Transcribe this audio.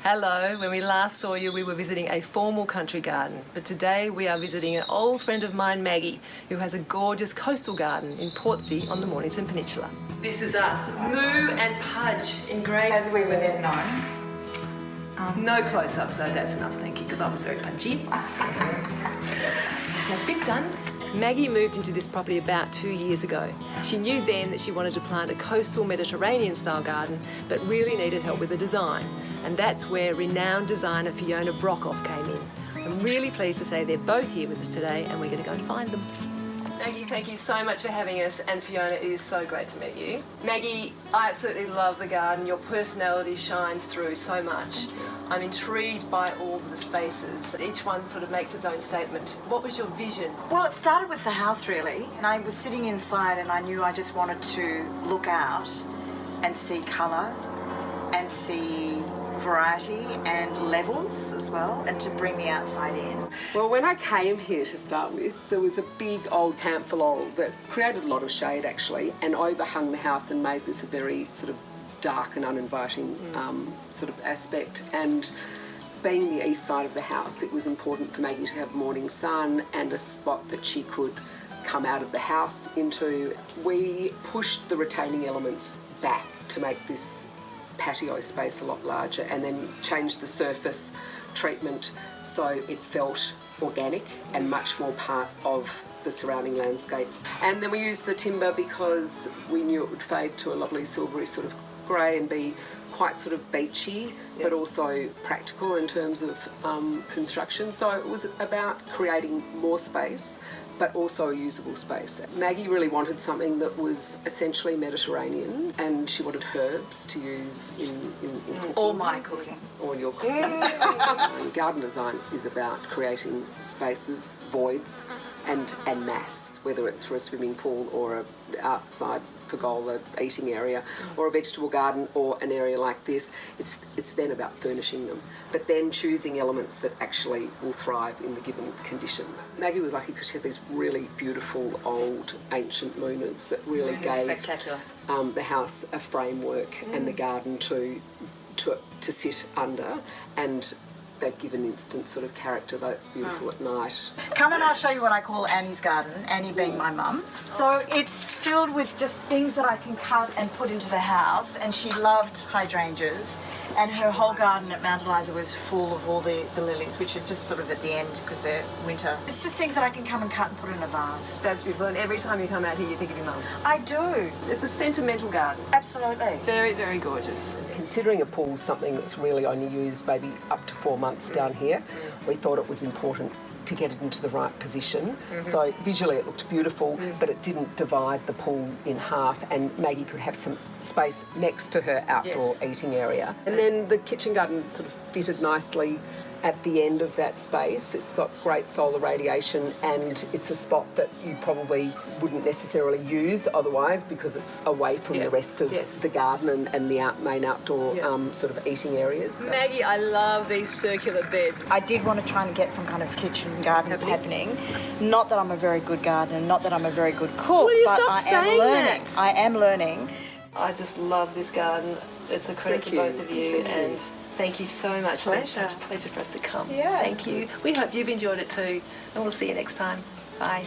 Hello, when we last saw you we were visiting a formal country garden, but today we are visiting an old friend of mine, Maggie, who has a gorgeous coastal garden in Portsea on the Mornington Peninsula. This is us, Moo and Pudge in grey. As we were then known. No close-ups though, that's enough, thank you, because I was very punchy. So bit done. Maggie moved into this property about 2 years ago. She knew then that she wanted to plant a coastal Mediterranean-style garden, but really needed help with the design. And that's where renowned designer Fiona Brockhoff came in. I'm really pleased to say they're both here with us today, and we're going to go and find them. Maggie, thank you so much for having us, and Fiona, it is so great to meet you. Maggie, I absolutely love the garden. Your personality shines through so much. I'm intrigued by all of the spaces. Each one sort of makes its own statement. What was your vision? Well, it started with the house, really. And I was sitting inside and I knew I just wanted to look out and see colour and see variety and levels as well, and to bring the outside in. Well, when I came here to start with, there was a big old camphor laurel that created a lot of shade actually and overhung the house and made this a very sort of dark and uninviting sort of aspect. And being the east side of the house, it was important for Maggie to have morning sun and a spot that she could come out of the house into. We pushed the retaining elements back to make this patio space a lot larger, and then changed the surface treatment so it felt organic and much more part of the surrounding landscape. And then we used the timber because we knew it would fade to a lovely silvery sort of grey and be quite sort of beachy, but also practical in terms of construction. So it was about creating more space, but also a usable space. Maggie really wanted something that was essentially Mediterranean, and she wanted herbs to use in cooking. All my cooking. All your cooking. Garden design is about creating spaces, voids, and mass, whether it's for a swimming pool or an outside pergola eating area or a vegetable garden or an area like this. It's then about furnishing them, but then choosing elements that actually will thrive in the given conditions. Maggie was lucky because she had these really beautiful old ancient moonas that really gave spectacular. The house a framework and the garden to sit under, and they give an instant sort of character, though beautiful at night. Come and I'll show you what I call Annie's garden, Annie being my mum. So it's filled with just things that I can cut and put into the house, and she loved hydrangeas, and her whole garden at Mount Eliza was full of all the lilies, which are just sort of at the end because they're winter. It's just things that I can come and cut and put in a vase. That's beautiful, and every time you come out here you think of your mum. I do. It's a sentimental garden. Absolutely. Very, very gorgeous. Considering a pool's something that's really only used maybe up to 4 months down here, we thought it was important to get it into the right position. So visually it looked beautiful, but it didn't divide the pool in half, and Maggie could have some space next to her outdoor eating area. And then the kitchen garden sort of fitted nicely at the end of that space. It's got great solar radiation, and it's a spot that you probably wouldn't necessarily use otherwise because it's away from the rest of the garden and the main outdoor sort of eating areas. Maggie, I love these circular beds. I did want to try and get some kind of kitchen garden happening. Not that I'm a very good gardener, not that I'm a very good cook, Will you but stop I saying am learning. that? I am learning. I just love this garden. It's a credit to both of you, and thank you so much. It's been such a pleasure for us to come. Yeah. Thank you. We hope you've enjoyed it too, and we'll see you next time. Bye.